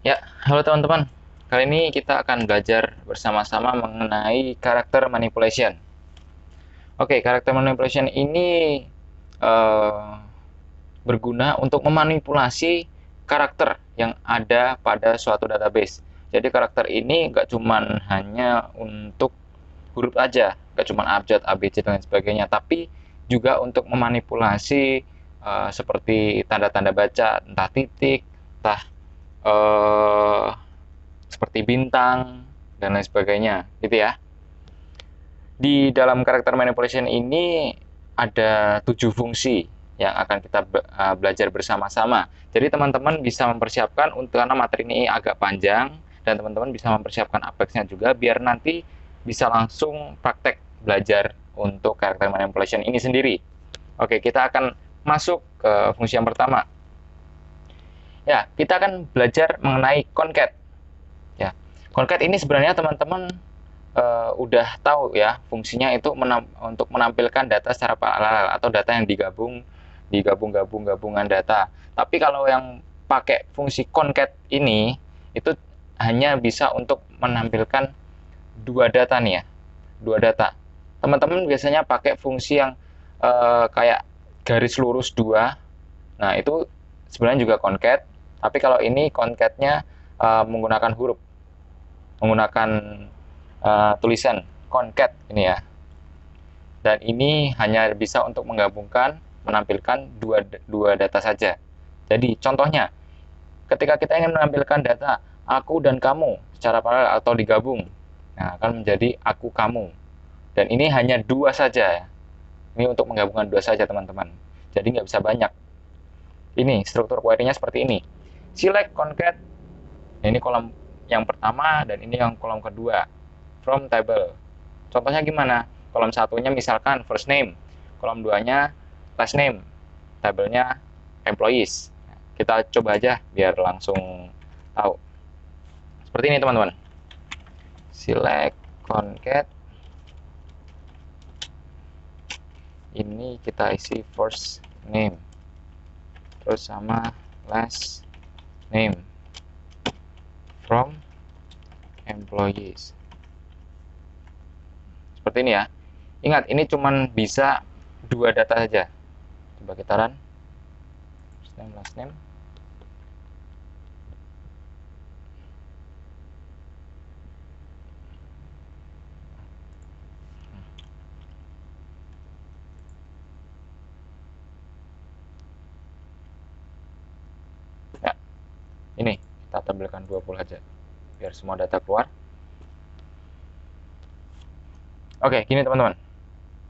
Ya, halo teman-teman. Kali ini kita akan belajar bersama-sama mengenai karakter manipulation. Oke, karakter manipulation ini eh, berguna untuk memanipulasi karakter yang ada pada suatu database. Jadi karakter ini nggak cuman hanya untuk huruf aja, nggak cuman abjad, ABC dan lain sebagainya, tapi juga untuk memanipulasi seperti tanda-tanda baca, entah titik, entah eh, seperti bintang dan lain sebagainya gitu ya. Di dalam karakter manipulation ini ada 7 fungsi yang akan kita belajar bersama-sama. Jadi teman-teman bisa mempersiapkan untuk, karena materi ini agak panjang, dan teman-teman bisa mempersiapkan Apex-nya juga biar nanti bisa langsung praktek belajar untuk karakter manipulation ini sendiri. Oke, kita akan masuk ke fungsi yang pertama. Ya, kita akan belajar mengenai concat. Ya, concat ini sebenarnya teman-teman udah tahu ya, fungsinya itu untuk menampilkan data secara paralel atau data yang digabung-gabungan data. Tapi kalau yang pakai fungsi concat ini itu hanya bisa untuk menampilkan dua data nih ya, dua data. Teman-teman biasanya pakai fungsi yang kayak garis lurus dua. Nah, itu sebenarnya juga concat, tapi kalau ini concatnya menggunakan huruf, menggunakan tulisan concat ini ya. Dan ini hanya bisa untuk menggabungkan, menampilkan dua data saja. Jadi contohnya, ketika kita ingin menampilkan data aku dan kamu secara paralel atau digabung, nah akan menjadi aku kamu. Dan ini hanya dua saja ya. Ini untuk menggabungkan dua saja teman-teman. Jadi nggak bisa banyak. Ini struktur query-nya seperti ini. Select concat. Ini kolom yang pertama dan ini yang kolom kedua. From table. Contohnya gimana? Kolom satunya misalkan first name, kolom duanya last name, tabelnya employees. Kita coba aja biar langsung tahu. Seperti ini teman-teman. Select concat. Ini kita isi first name. Terus sama last name. From employees. Seperti ini ya. Ingat, ini cuman bisa dua data saja. Coba kita run. First name, last name. Ya, ini kita tampilkan 20 aja biar semua data keluar. Oke, gini teman-teman.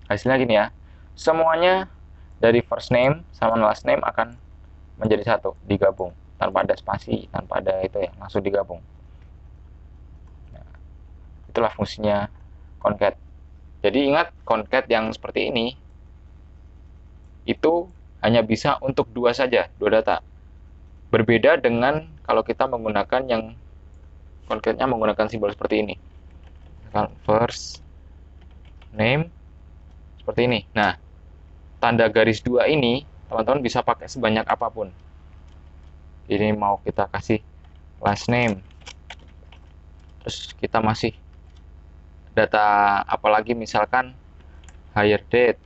Hasilnya gini ya. Semuanya dari first name sama last name akan menjadi satu, digabung tanpa ada spasi, tanpa ada itu ya, langsung digabung. Nah, itulah fungsinya concat. Jadi ingat, concat yang seperti ini itu hanya bisa untuk dua saja, dua data. Berbeda dengan kalau kita menggunakan yang concatnya menggunakan simbol seperti ini. First name seperti ini. Nah, tanda garis dua ini teman-teman bisa pakai sebanyak apapun. Ini mau kita kasih last name, terus kita masih data apalagi misalkan hire date.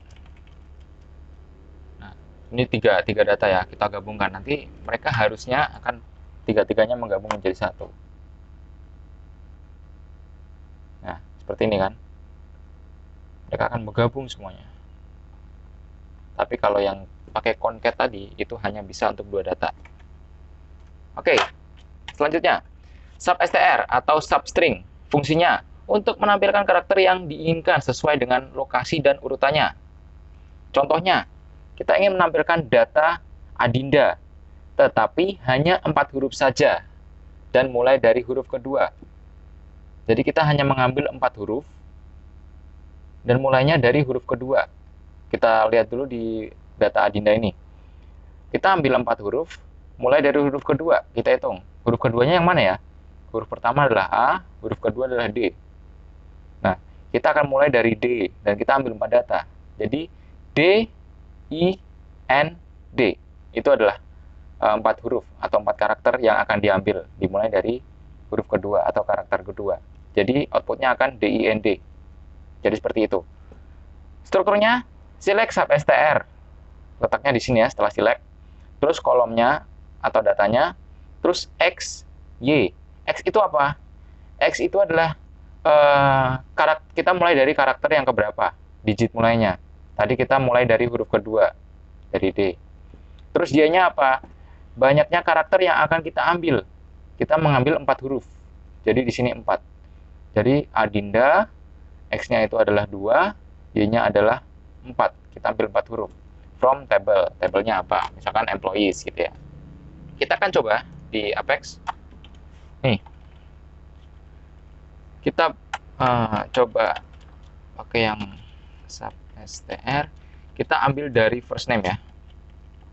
Nah, ini tiga data ya, kita gabungkan. Nanti mereka harusnya akan tiga-tiganya menggabung menjadi satu. Nah, seperti ini kan. Mereka akan bergabung semuanya. Tapi kalau yang pakai concat tadi, itu hanya bisa untuk dua data. Oke, selanjutnya. Substr atau substring. Fungsinya untuk menampilkan karakter yang diinginkan sesuai dengan lokasi dan urutannya. Contohnya, kita ingin menampilkan data Adinda, tetapi hanya 4 huruf saja, dan mulai dari huruf kedua. Jadi kita hanya mengambil 4 huruf, dan mulainya dari huruf kedua. Kita lihat dulu di data Adinda ini. Kita ambil 4 huruf, mulai dari huruf kedua, kita hitung. Huruf keduanya yang mana ya? Huruf pertama adalah A, huruf kedua adalah D. Nah, kita akan mulai dari D, dan kita ambil 4 data. Jadi, D, I, N, D. Itu adalah 4 huruf atau 4 karakter yang akan diambil, dimulai dari huruf kedua atau karakter kedua. Jadi outputnya akan DIND. Jadi seperti itu. Strukturnya select sub str. Letaknya di sini ya setelah select. Terus kolomnya atau datanya, terus X, Y. X itu apa? X itu adalah kita mulai dari karakter yang keberapa, digit mulainya. Tadi kita mulai dari huruf kedua, dari D. Terus Y-nya apa? Banyaknya karakter yang akan kita ambil. Kita mengambil 4 huruf. Jadi di sini 4. Jadi Adinda, X-nya itu adalah 2, Y-nya adalah 4. Kita ambil 4 huruf. From table. Table-nya apa? Misalkan employees gitu ya. Kita akan coba di Apex. Nih. Kita coba pakai yang sub str. Kita ambil dari first name ya.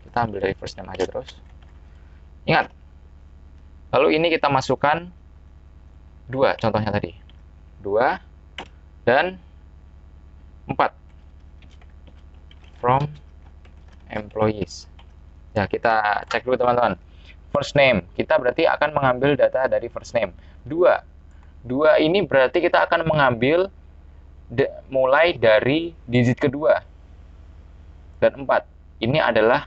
Kita ambil dari first name aja terus. Ingat. Lalu ini kita masukkan 2 contohnya tadi. 2 dan 4. From employees. Ya, kita cek dulu teman-teman. First name, kita berarti akan mengambil data dari first name. 2 ini berarti kita akan mengambil mulai dari digit kedua. Dan 4, ini adalah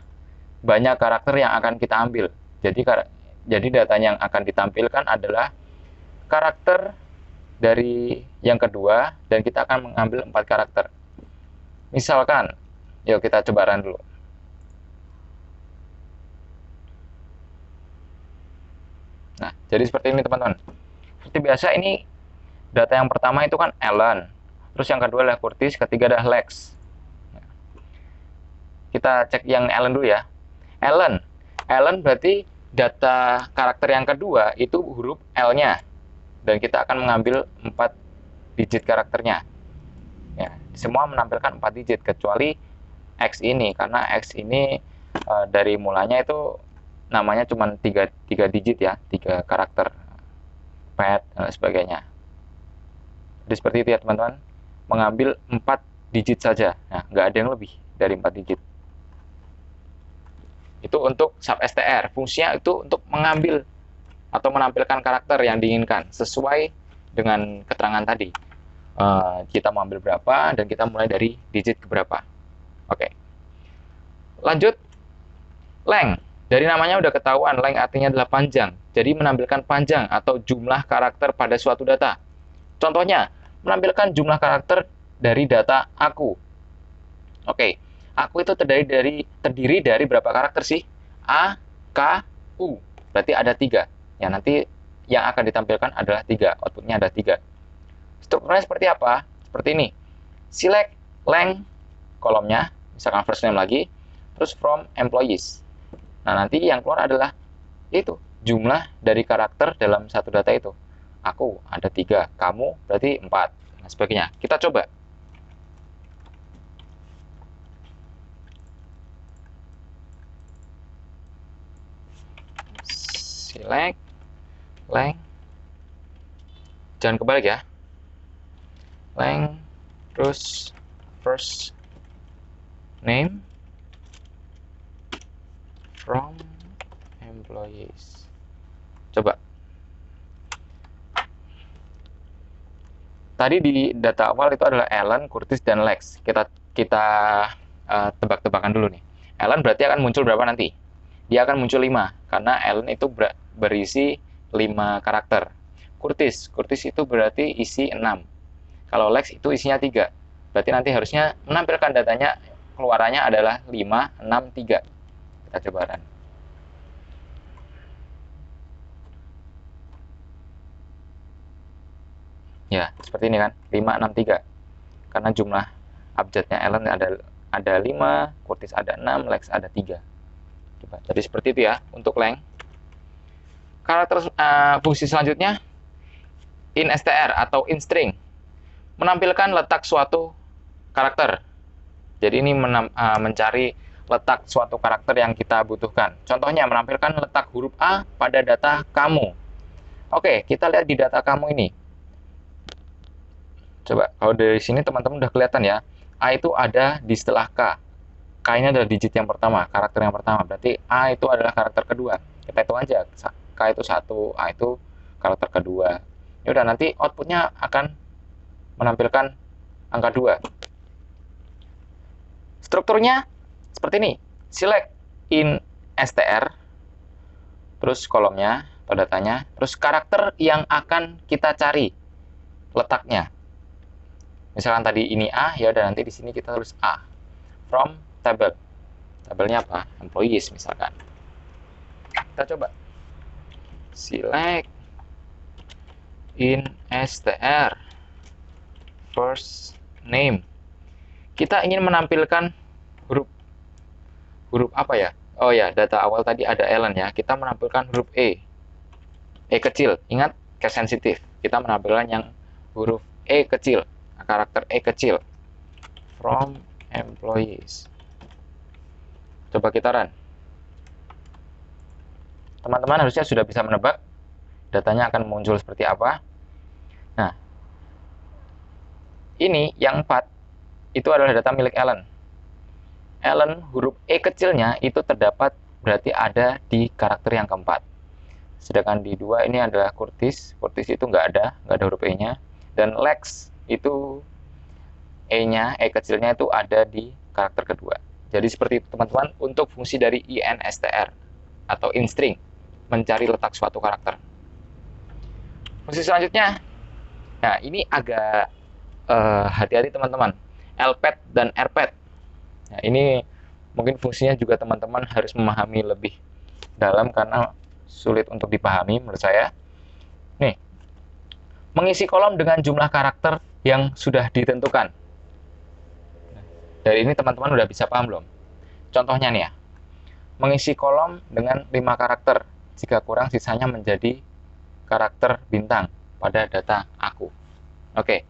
banyak karakter yang akan kita ambil. Jadi datanya yang akan ditampilkan adalah karakter dari yang kedua, dan kita akan mengambil 4 karakter. Misalkan, yuk kita coba run dulu. Nah, jadi seperti ini teman-teman. Seperti biasa ini data yang pertama itu kan Alan. Terus yang kedua adalah Curtis, ketiga adalah Lex. Kita cek yang Alan dulu ya. Alan berarti data karakter yang kedua itu huruf L-nya. Dan kita akan mengambil 4 digit karakternya. Ya, semua menampilkan 4 digit kecuali X ini, karena X ini dari mulanya itu namanya cuma 3 digit ya, 3 karakter, pet dan sebagainya. Jadi seperti itu ya teman-teman, mengambil 4 digit saja, nah, nggak ada yang lebih dari 4 digit. Itu untuk sub str, fungsinya itu untuk mengambil atau menampilkan karakter yang diinginkan sesuai dengan keterangan tadi. Kita mau ambil berapa dan kita mulai dari digit keberapa. Oke. Lanjut, length. Dari namanya udah ketahuan, length artinya adalah panjang. Jadi menampilkan panjang atau jumlah karakter pada suatu data. Contohnya, menampilkan jumlah karakter dari data aku. Oke, aku itu terdiri dari berapa karakter sih? A, K, U. Berarti ada 3. Ya, nanti yang akan ditampilkan adalah 3. Outputnya ada 3. Strukturnya seperti apa? Seperti ini. Select length kolomnya, misalkan first name lagi, terus from employees. Nah, nanti yang keluar adalah itu, jumlah dari karakter dalam satu data itu. Aku ada 3, kamu berarti 4, dan sebagainya. Kita coba. Select length. Jangan kebalik ya. Length, terus first name from employees. Coba. Tadi di data awal itu adalah Alan, Curtis, dan Lex. Kita tebak-tebakan dulu nih. Alan berarti akan muncul berapa nanti? Dia akan muncul 5, karena Alan itu berisi 5 karakter. Curtis itu berarti isi 6. Kalau Lex itu isinya 3. Berarti nanti harusnya menampilkan datanya, keluarannya adalah 5, 6, 3. Kita coba run. Ya, seperti ini kan, 5, 6, 3. Karena jumlah abjadnya Alan ada 5, Curtis ada 6, Lex ada 3. Coba. Jadi seperti itu ya untuk length. Karakter fungsi selanjutnya in str atau in string, menampilkan letak suatu karakter. Jadi ini mencari letak suatu karakter yang kita butuhkan. Contohnya menampilkan letak huruf A pada data kamu. Oke, kita lihat di data kamu ini. Coba, kalau dari sini teman-teman udah kelihatan ya, A itu ada di setelah K. K K ini adalah digit yang pertama, karakter yang pertama. Berarti A itu adalah karakter kedua. Kita hitung aja. K itu 1, A itu karakter kedua. Ya udah, nanti outputnya akan menampilkan angka 2. Strukturnya seperti ini. Select in str, terus kolomnya atau datanya, terus karakter yang akan kita cari letaknya. Misalkan tadi ini A, ya udah nanti di sini kita tulis A. From table. Tabelnya apa? Employees misalkan. Kita coba. Select in str first name. Kita ingin menampilkan huruf apa ya? Oh ya, data awal tadi ada Ellen ya. Kita menampilkan huruf E. E kecil. Ingat, case sensitif. Kita menampilkan yang huruf E kecil. Karakter E kecil. From employees. Coba kita run. Teman-teman harusnya sudah bisa menebak datanya akan muncul seperti apa. Nah, ini yang 4 itu adalah data milik Ellen. Ellen, huruf E kecilnya itu terdapat berarti ada di karakter yang keempat. Sedangkan di 2 ini adalah Curtis. Curtis itu nggak ada huruf E-nya. Dan Lex itu E-nya, E kecilnya itu ada di karakter kedua. Jadi seperti itu teman-teman untuk fungsi dari instr atau instring, mencari letak suatu karakter. Fungsi selanjutnya, nah ini agak hati-hati teman-teman, lpad dan rpad. Nah ini mungkin fungsinya juga teman-teman harus memahami lebih dalam karena sulit untuk dipahami menurut saya. Nih, mengisi kolom dengan jumlah karakter yang sudah ditentukan. Dari ini teman-teman udah bisa paham belum? Contohnya nih ya, mengisi kolom dengan 5 karakter, jika kurang sisanya menjadi karakter bintang pada data aku. Oke,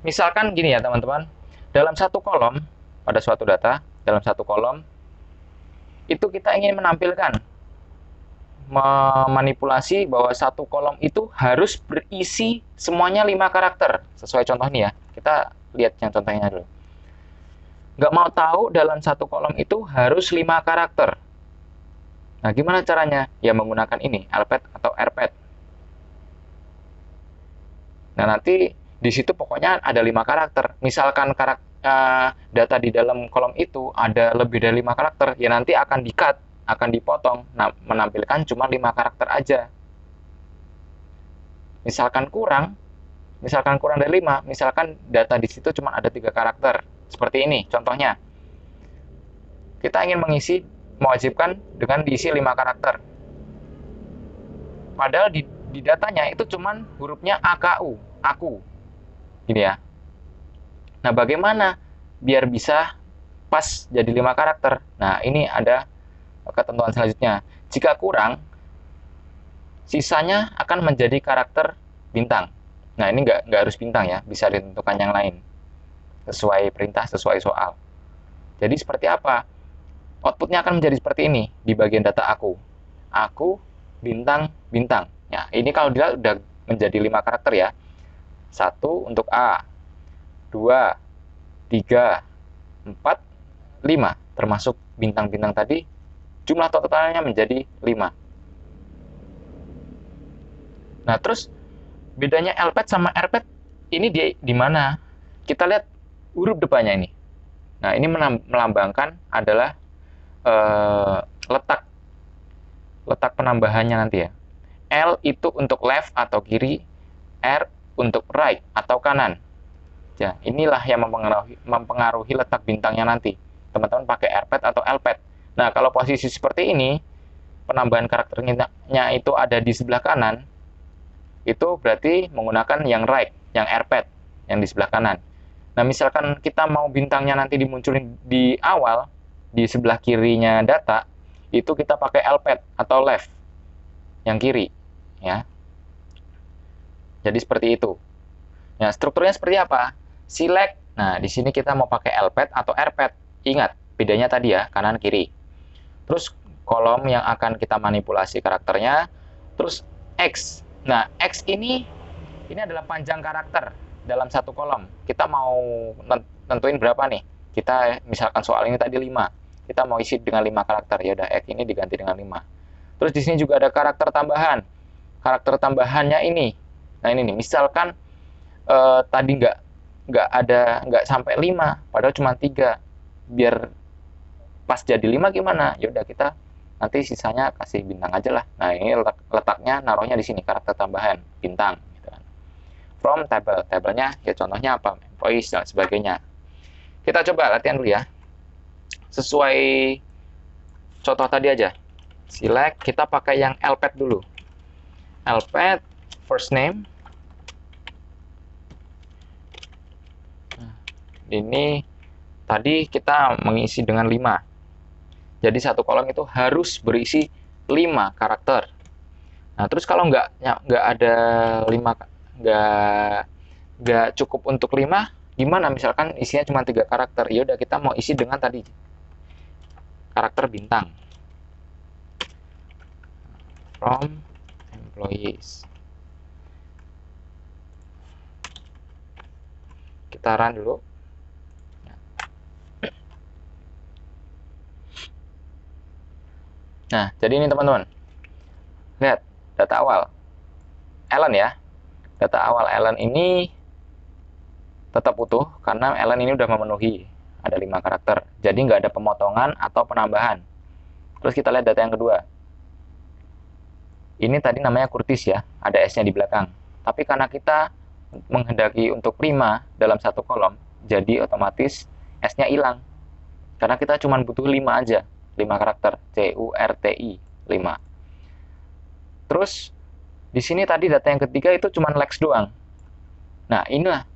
misalkan gini ya teman-teman, dalam satu kolom, pada suatu data, dalam satu kolom, itu kita ingin menampilkan, memanipulasi bahwa satu kolom itu harus berisi semuanya 5 karakter, sesuai contoh ini ya. Kita lihat yang contohnya dulu. Nggak mau tahu dalam satu kolom itu harus 5 karakter. Nah, gimana caranya? Ya menggunakan ini, lpad atau rpad. Nah, nanti di situ pokoknya ada 5 karakter. Misalkan data di dalam kolom itu ada lebih dari 5 karakter, ya nanti akan di-cut, akan dipotong, nah, menampilkan cuma 5 karakter aja. Misalkan kurang dari 5, misalkan data di situ cuma ada 3 karakter. Seperti ini contohnya. Kita ingin mewajibkan dengan diisi 5 karakter. Padahal di datanya itu cuman hurufnya AKU, aku. Gini ya. Nah, bagaimana biar bisa pas jadi 5 karakter? Nah, ini ada ketentuan selanjutnya. Jika kurang, sisanya akan menjadi karakter bintang. Nah, ini nggak harus bintang ya, bisa ditentukan yang lain. Sesuai perintah, sesuai soal. Jadi seperti apa? Outputnya akan menjadi seperti ini di bagian data aku. Aku, bintang, bintang. Ya, ini kalau dilihat udah menjadi 5 karakter ya. 1 untuk A, 2, 3, 4, 5. Termasuk bintang-bintang tadi, jumlah totalnya menjadi 5. Nah, terus bedanya lpad sama rpad ini di mana? Kita lihat huruf depannya ini. Nah, ini melambangkan adalah letak penambahannya nanti ya. L itu untuk left atau kiri, R untuk right atau kanan. Ya, inilah yang mempengaruhi letak bintangnya nanti. Teman-teman pakai rpad atau lpad. Nah, kalau posisi seperti ini, penambahan karakternya itu ada di sebelah kanan, itu berarti menggunakan yang right, yang rpad, yang di sebelah kanan. Nah, misalkan kita mau bintangnya nanti dimunculin di awal, di sebelah kirinya data, itu kita pakai lpad atau left, yang kiri. Ya. Jadi seperti itu. Nah, strukturnya seperti apa? Select. Nah, di sini kita mau pakai lpad atau rpad. Ingat, bedanya tadi ya, kanan kiri. Terus kolom yang akan kita manipulasi karakternya. Terus X. Nah, X ini adalah panjang karakter dalam satu kolom. Kita mau tentuin berapa nih? Kita misalkan soal ini tadi 5, kita mau isi dengan 5 karakter, ya udah X ini diganti dengan 5. Terus di sini juga ada karakter tambahan. Karakter tambahannya ini. Nah, ini nih, misalkan tadi nggak sampai 5, padahal cuma 3. Biar pas jadi 5 gimana? Ya udah kita nanti sisanya kasih bintang aja lah. Nah, ini letaknya naruhnya di sini, karakter tambahan, bintang gitu kan. From table. Tabelnya ya contohnya apa? Employees dan sebagainya. Kita coba latihan dulu ya. Sesuai contoh tadi aja. Select, kita pakai yang LPAD dulu. LPAD, first name. Ini tadi kita mengisi dengan 5. Jadi satu kolom itu harus berisi 5 karakter. Nah, terus kalau nggak ada 5, nggak cukup untuk 5, gimana? Misalkan isinya cuma 3 karakter, ya udah kita mau isi dengan tadi karakter bintang. From employees. Kita run dulu. Nah, jadi ini teman-teman. Lihat, data awal. Ellen ya. Data awal Ellen ini tetap utuh, karena Ellen ini udah memenuhi. Ada 5 karakter. Jadi nggak ada pemotongan atau penambahan. Terus kita lihat data yang kedua. Ini tadi namanya Curtis ya. Ada S-nya di belakang. Tapi karena kita menghendaki untuk 5 dalam satu kolom, jadi otomatis S-nya hilang. Karena kita cuma butuh 5 aja. 5 karakter, CURTI 5. Terus di sini tadi data yang ketiga itu cuma Lex doang. Nah, inilah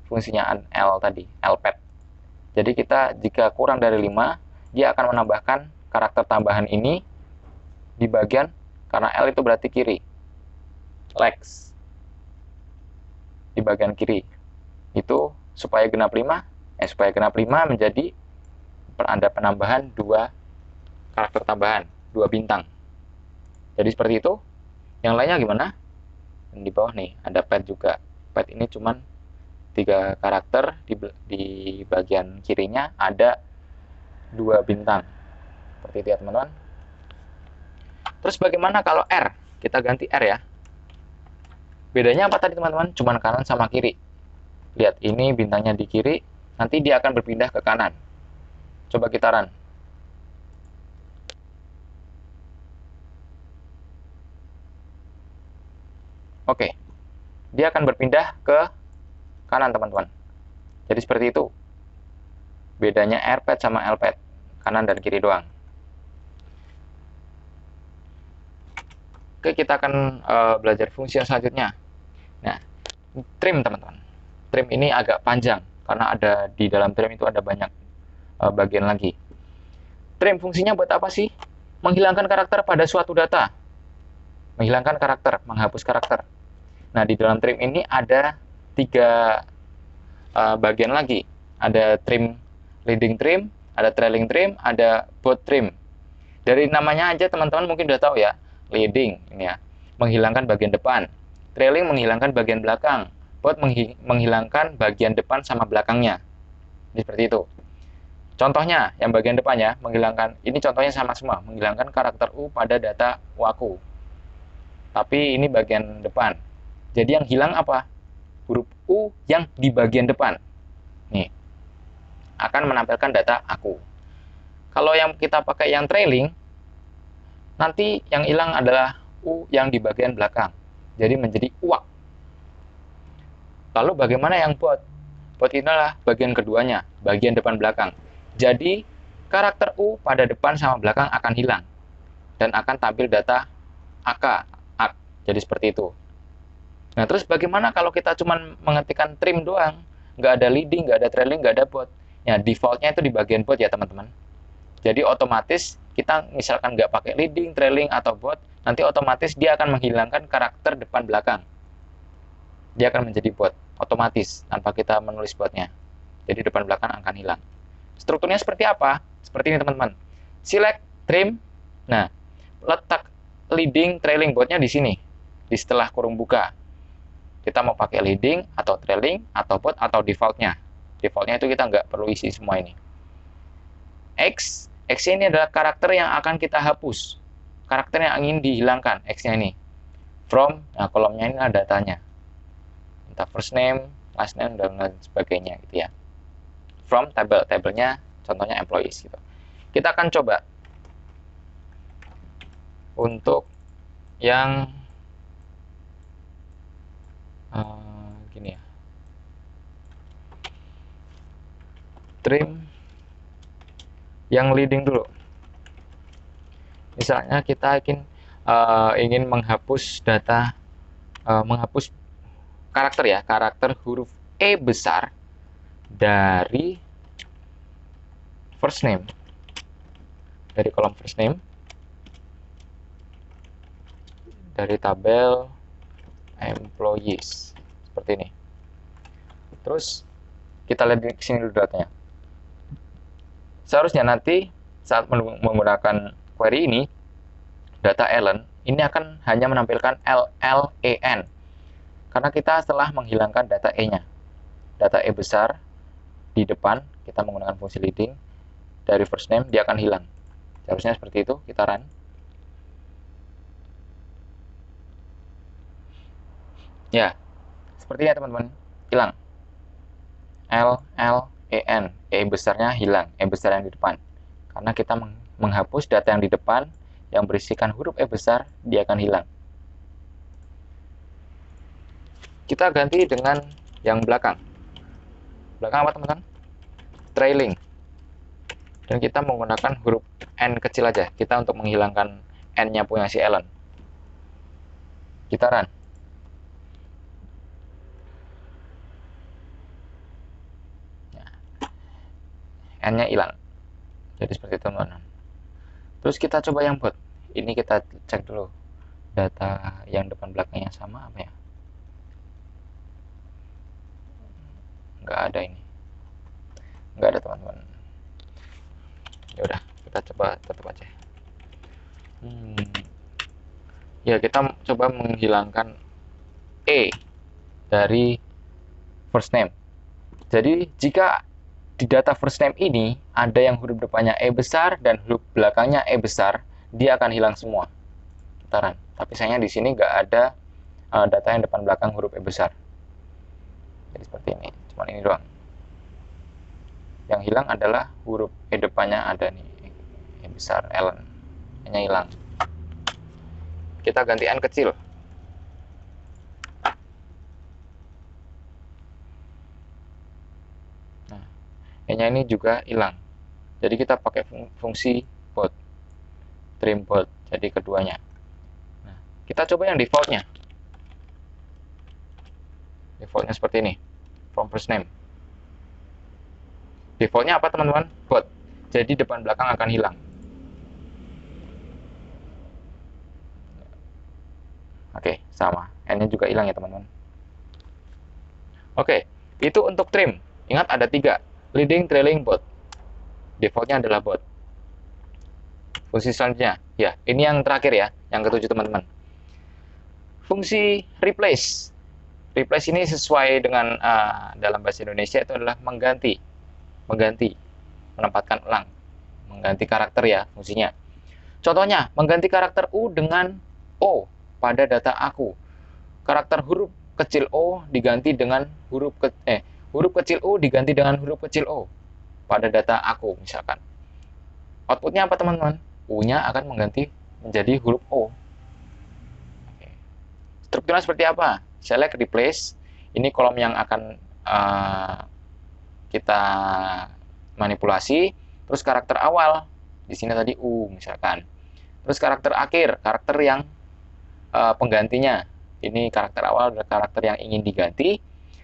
fungsinya L tadi, LPAD. Jadi kita jika kurang dari 5, dia akan menambahkan karakter tambahan ini di bagian, karena L itu berarti kiri. Lex di bagian kiri. Itu supaya genap 5, supaya genap 5 menjadi ada penambahan 2 karakter tambahan, 2 bintang. Jadi seperti itu. Yang lainnya gimana? Di bawah nih ada pad juga. Pad ini cuman 3 karakter, di bagian kirinya ada 2 bintang. Seperti itu ya teman-teman. Terus bagaimana kalau R? Kita ganti R ya. Bedanya apa tadi teman-teman? Cuman kanan sama kiri. Lihat, ini bintangnya di kiri, nanti dia akan berpindah ke kanan. Coba kita run. Oke, dia akan berpindah ke kanan teman-teman. Jadi seperti itu. Bedanya RPAD sama LPAD, kanan dan kiri doang. Oke, kita akan belajar fungsi yang selanjutnya. Nah, trim teman-teman. Trim ini agak panjang, karena ada di dalam trim itu ada banyak bagian lagi. Trim fungsinya buat apa sih? Menghilangkan karakter pada suatu data. Menghilangkan karakter, menghapus karakter. Nah, di dalam trim ini ada 3 bagian lagi. Ada trim, leading trim, ada trailing trim, ada both trim. Dari namanya aja teman-teman mungkin udah tahu ya. Leading ini ya, menghilangkan bagian depan. Trailing menghilangkan bagian belakang. Both menghilangkan bagian depan sama belakangnya. Jadi seperti itu. Contohnya yang bagian depan ya, menghilangkan, ini contohnya sama semua, menghilangkan karakter U pada data WAKU. Tapi ini bagian depan. Jadi yang hilang apa? Huruf U yang di bagian depan. Nih, akan menampilkan data aku. Kalau yang kita pakai yang trailing, nanti yang hilang adalah U yang di bagian belakang. Jadi menjadi uak. Lalu bagaimana yang bot? Bot inilah bagian keduanya, bagian depan belakang. Jadi karakter U pada depan sama belakang akan hilang. Dan akan tampil data AK. Jadi seperti itu. Nah, terus bagaimana kalau kita cuma mengetikkan trim doang? Nggak ada leading, nggak ada trailing, nggak ada bot. Ya, defaultnya itu di bagian bot ya, teman-teman. Jadi otomatis kita misalkan nggak pakai leading, trailing, atau bot, nanti otomatis dia akan menghilangkan karakter depan belakang. Dia akan menjadi bot, otomatis, tanpa kita menulis botnya. Jadi depan belakang akan hilang. Strukturnya seperti apa? Seperti ini, teman-teman. Select, trim. Nah, letak leading, trailing, botnya di sini. Di setelah kurung buka. Kita mau pakai leading, atau trailing, atau bot, atau defaultnya. Defaultnya itu kita nggak perlu isi semua ini. X ini adalah karakter yang akan kita hapus. Karakter yang ingin dihilangkan, X-nya ini. From, nah kolomnya ini ada datanya. Entah first name, last name, dan lain sebagainya gitu ya. From table, tabelnya contohnya employees gitu. Kita akan coba untuk yang gini ya. Trim yang leading dulu. Misalnya kita ingin menghapus data, menghapus karakter ya, karakter huruf E besar dari first name, dari kolom first name, dari tabel employees seperti ini. Terus kita lihat di sini dulu datanya. Seharusnya nanti saat menggunakan query ini, data Ellen ini akan hanya menampilkan LLEN karena kita setelah menghilangkan data E-nya. Data E besar di depan, kita menggunakan fungsi leading, dari first name dia akan hilang. Seharusnya seperti itu, kita run. Ya, seperti ini teman-teman, hilang. LLEN, E besarnya hilang, E besar yang di depan. Karena kita menghapus data yang di depan, yang berisikan huruf E besar, dia akan hilang. Kita ganti dengan yang belakang. Belakang apa teman-teman? Trailing. Dan kita menggunakan huruf N kecil aja. Kita untuk menghilangkan N-nya punya si Ellen. Kita run. N-nya hilang. Jadi seperti itu teman-teman. Terus kita coba yang bot. Ini kita cek dulu. Data yang depan belakangnya sama apa ya? Nggak ada ini. Nggak ada teman-teman. Ya udah, kita coba tutup aja. Ya, kita coba menghilangkan E dari first name. Jadi jika di data first name ini ada yang huruf depannya E besar dan huruf belakangnya E besar, dia akan hilang semua. Putaran. Tapi sayangnya di sini nggak ada data yang depan belakang huruf E besar. Jadi seperti ini. Cuman ini doang. Yang hilang adalah huruf E depannya ada nih. E besar, Ellen. Hanya hilang. Kita ganti N kecil. Nah, E-nya ini juga hilang. Jadi kita pakai fungsi bot. Trim bot. Jadi keduanya. Nah, kita coba yang defaultnya. Defaultnya seperti ini. From first name. Defaultnya apa teman-teman? Bot. Jadi depan belakang akan hilang. Oke, sama. N-nya juga hilang ya teman-teman. Oke, itu untuk trim. Ingat ada 3. Leading, trailing, bot. Defaultnya adalah bot. Fungsi selanjutnya. Ya, ini yang terakhir ya. Yang ke-7 teman-teman. Fungsi replace. Replace ini sesuai dengan dalam bahasa Indonesia itu adalah mengganti. Mengganti. Menempatkan ulang. Mengganti karakter ya fungsinya. Contohnya, mengganti karakter U dengan O pada data aku. Karakter huruf kecil O diganti dengan huruf kecil U diganti dengan huruf kecil O pada data aku misalkan. Outputnya apa teman-teman? U-nya akan mengganti menjadi huruf O. Strukturnya seperti apa? Select, replace. Ini kolom yang akan kita manipulasi. Terus karakter awal. Di sini tadi U misalkan. Terus karakter akhir, karakter yang penggantinya. Ini karakter awal adalah karakter yang ingin diganti.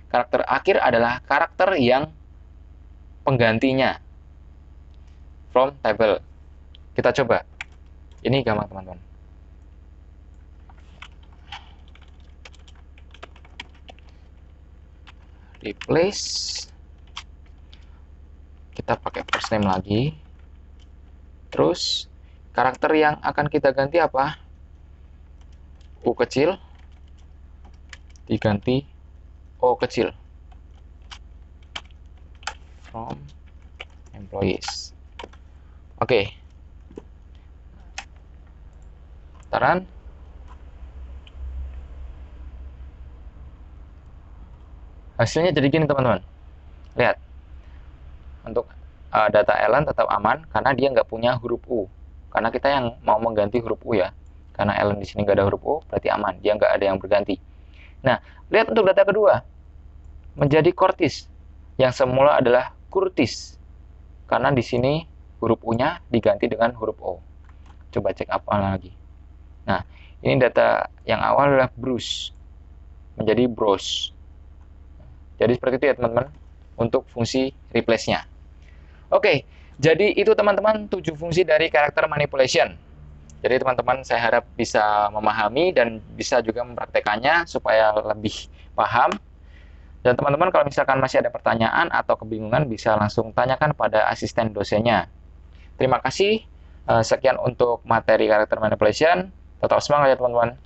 Karakter akhir adalah karakter yang penggantinya. From table. Kita coba. Ini gampang teman-teman. Replace. Kita pakai first name lagi. Terus karakter yang akan kita ganti apa? U kecil diganti O kecil. From employees. Oke. Taran. Hasilnya jadi gini teman-teman. Lihat. Untuk data Ellen tetap aman karena dia nggak punya huruf U. Karena kita yang mau mengganti huruf U ya. Karena Ellen di sini nggak ada huruf U, berarti aman. Dia nggak ada yang berganti. Nah, lihat untuk data kedua. Menjadi Curtis. Yang semula adalah Curtis. Karena di sini huruf U-nya diganti dengan huruf O. Coba cek apa lagi. Nah, ini data yang awal adalah Bruce. Menjadi Bruce. Jadi seperti itu ya teman-teman. Untuk fungsi replace-nya. Oke, jadi itu teman-teman 7 fungsi dari karakter manipulation. Jadi teman-teman saya harap bisa memahami dan bisa juga mempraktekannya supaya lebih paham. Dan teman-teman kalau misalkan masih ada pertanyaan atau kebingungan bisa langsung tanyakan pada asisten dosennya. Terima kasih. Sekian untuk materi karakter manipulation. Tetap semangat ya teman-teman.